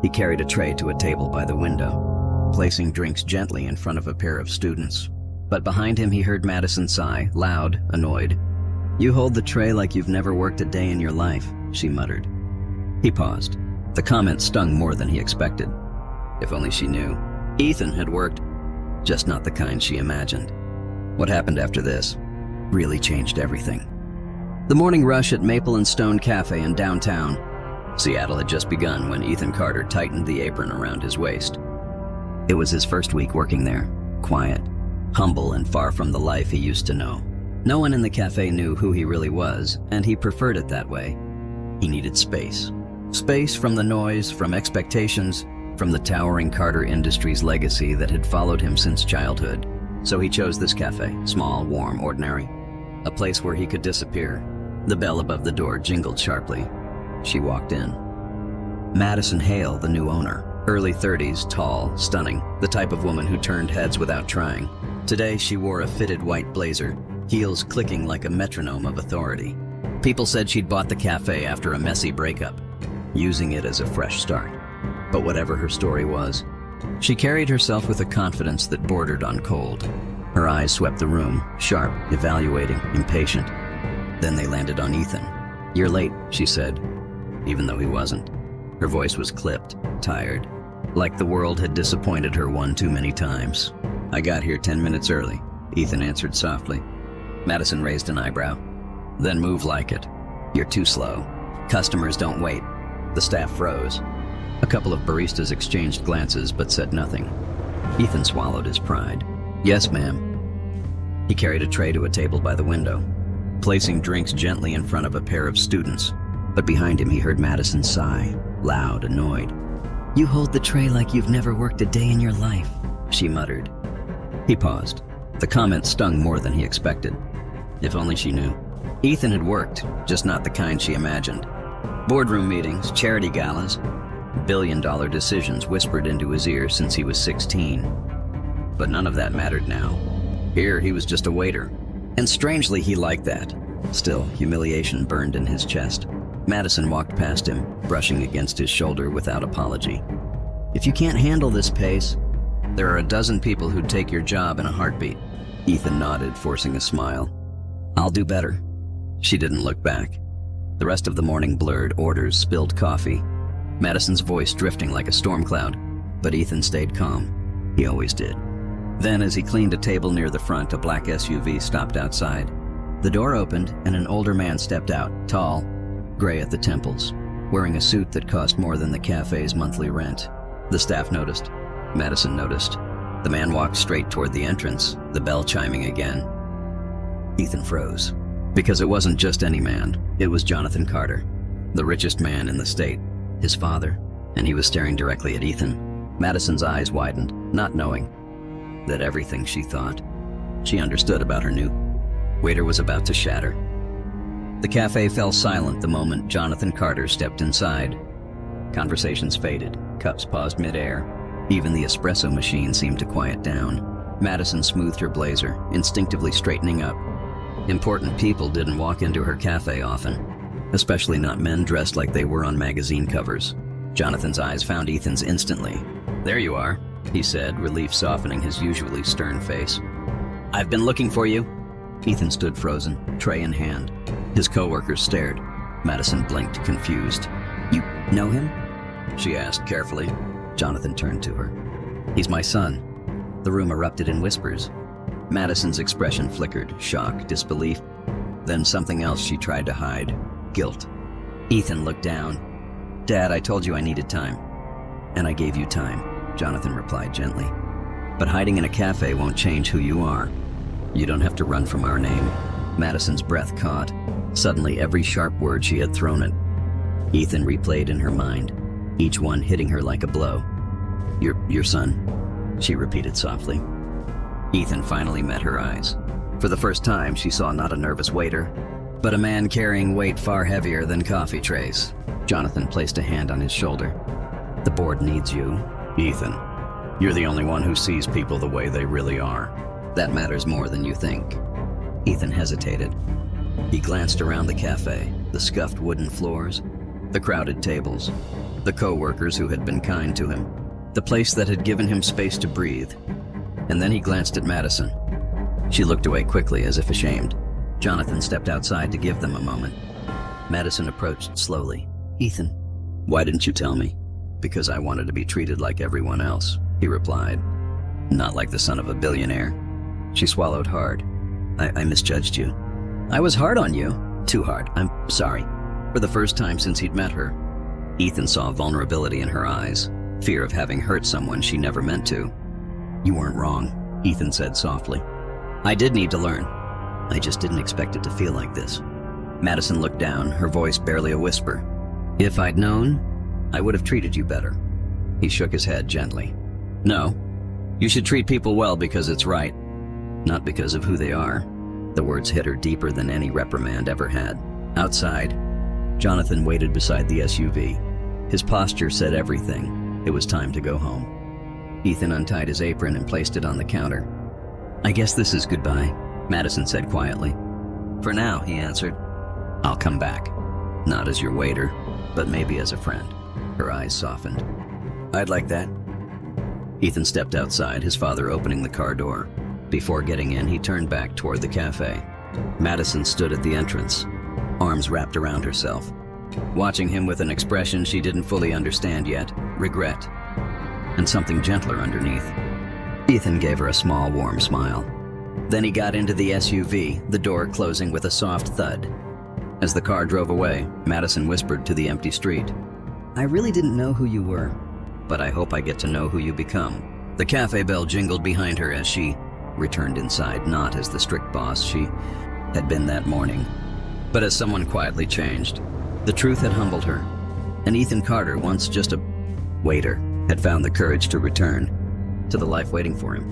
He carried a tray to a table by the window, placing drinks gently in front of a pair of students. But behind him he heard Madison sigh, loud, annoyed. "You hold the tray like you've never worked a day in your life," she muttered. He paused. The comment stung more than he expected. If only she knew. Ethan had worked, just not the kind she imagined. What happened after this really changed everything. The morning rush at Maple and Stone Café in downtown Seattle had just begun when Ethan Carter tightened the apron around his waist. It was his first week working there, quiet, humble, and far from the life he used to know. No one in the cafe knew who he really was, and he preferred it that way. He needed space. Space from the noise, from expectations, from the towering Carter Industries legacy that had followed him since childhood. So he chose this cafe, small, warm, ordinary. A place where he could disappear. The bell above the door jingled sharply. She walked in. Madison Hale, the new owner. Early 30s, tall, stunning, the type of woman who turned heads without trying. Today she wore a fitted white blazer, heels clicking like a metronome of authority. People said she'd bought the cafe after a messy breakup, using it as a fresh start. But whatever her story was, she carried herself with a confidence that bordered on cold. Her eyes swept the room, sharp, evaluating, impatient. Then they landed on Ethan. "You're late," she said, even though he wasn't. Her voice was clipped, tired, like the world had disappointed her one too many times. "I got here 10 minutes early," Ethan answered softly. Madison raised an eyebrow. "Then move like it. You're too slow. Customers don't wait." The staff froze. A couple of baristas exchanged glances but said nothing. Ethan swallowed his pride. "Yes, ma'am." He carried a tray to a table by the window, placing drinks gently in front of a pair of students. But behind him he heard Madison sigh, loud, annoyed. "You hold the tray like you've never worked a day in your life," she muttered. He paused. The comment stung more than he expected. If only she knew. Ethan had worked, just not the kind she imagined. Boardroom meetings, charity galas, billion-dollar decisions whispered into his ear since he was 16. But none of that mattered now. Here he was just a waiter. And strangely he liked that. Still, humiliation burned in his chest. Madison walked past him, brushing against his shoulder without apology. "If you can't handle this pace, there are a dozen people who'd take your job in a heartbeat." Ethan nodded, forcing a smile. "I'll do better." She didn't look back. The rest of the morning blurred, orders, spilled coffee. Madison's voice drifting like a storm cloud, but Ethan stayed calm. He always did. Then, as he cleaned a table near the front, a black SUV stopped outside. The door opened and an older man stepped out, tall, gray at the temples, wearing a suit that cost more than the cafe's monthly rent. The staff noticed. Madison noticed. The man walked straight toward the entrance, the bell chiming again. Ethan froze. Because it wasn't just any man, it was Jonathan Carter, the richest man in the state, his father, and he was staring directly at Ethan. Madison's eyes widened, not knowing that everything she thought, she understood about her new waiter was about to shatter. The cafe fell silent the moment Jonathan Carter stepped inside. Conversations faded, cups paused midair. Even the espresso machine seemed to quiet down. Madison smoothed her blazer, instinctively straightening up. Important people didn't walk into her cafe often, especially not men dressed like they were on magazine covers. Jonathan's eyes found Ethan's instantly. "There you are," he said, relief softening his usually stern face. "I've been looking for you." Ethan stood frozen, tray in hand. His coworkers stared. Madison blinked, confused. "You know him?" she asked carefully. Jonathan turned to her. "He's my son." The room erupted in whispers. Madison's expression flickered, shock, disbelief, then something else she tried to hide, guilt. Ethan looked down. "Dad, I told you I needed time." "And I gave you time," Jonathan replied gently. "But hiding in a cafe won't change who you are. You don't have to run from our name." Madison's breath caught. Suddenly, every sharp word she had thrown at Ethan replayed in her mind, each one hitting her like a blow. Your son," she repeated softly. Ethan finally met her eyes. For the first time, she saw not a nervous waiter, but a man carrying weight far heavier than coffee trays. Jonathan placed a hand on his shoulder. "The board needs you, Ethan. You're the only one who sees people the way they really are. That matters more than you think." Ethan hesitated. He glanced around the cafe, the scuffed wooden floors, the crowded tables. the co-workers who had been kind to him, the place that had given him space to breathe. And then he glanced at Madison. She looked away quickly, as if ashamed. Jonathan stepped outside to give them a moment. Madison approached slowly. "Ethan, why didn't you tell me?" "Because I wanted to be treated like everyone else," he replied. "Not like the son of a billionaire." She swallowed hard. I misjudged you." "I was hard on you." "Too hard. I'm sorry." For the first time since he'd met her, Ethan saw vulnerability in her eyes, fear of having hurt someone she never meant to. "You weren't wrong," Ethan said softly. "I did need to learn. I just didn't expect it to feel like this." Madison looked down, her voice barely a whisper. "If I'd known, I would have treated you better." He shook his head gently. "No, you should treat people well because it's right, not because of who they are." The words hit her deeper than any reprimand ever had. Outside, Jonathan waited beside the SUV. His posture said everything. It was time to go home. Ethan untied his apron and placed it on the counter. "I guess this is goodbye," Madison said quietly. "For now," he answered. "I'll come back. Not as your waiter, but maybe as a friend." Her eyes softened. "I'd like that." Ethan stepped outside, his father opening the car door. Before getting in, he turned back toward the cafe. Madison stood at the entrance, arms wrapped around herself, watching him with an expression she didn't fully understand yet, regret, and something gentler underneath. Ethan gave her a small, warm smile. Then he got into the SUV, the door closing with a soft thud. As the car drove away, Madison whispered to the empty street, "I really didn't know who you were, but I hope I get to know who you become." The cafe bell jingled behind her as she returned inside, not as the strict boss she had been that morning, but as someone quietly changed. The truth had humbled her, and Ethan Carter, once just a waiter, had found the courage to return to the life waiting for him.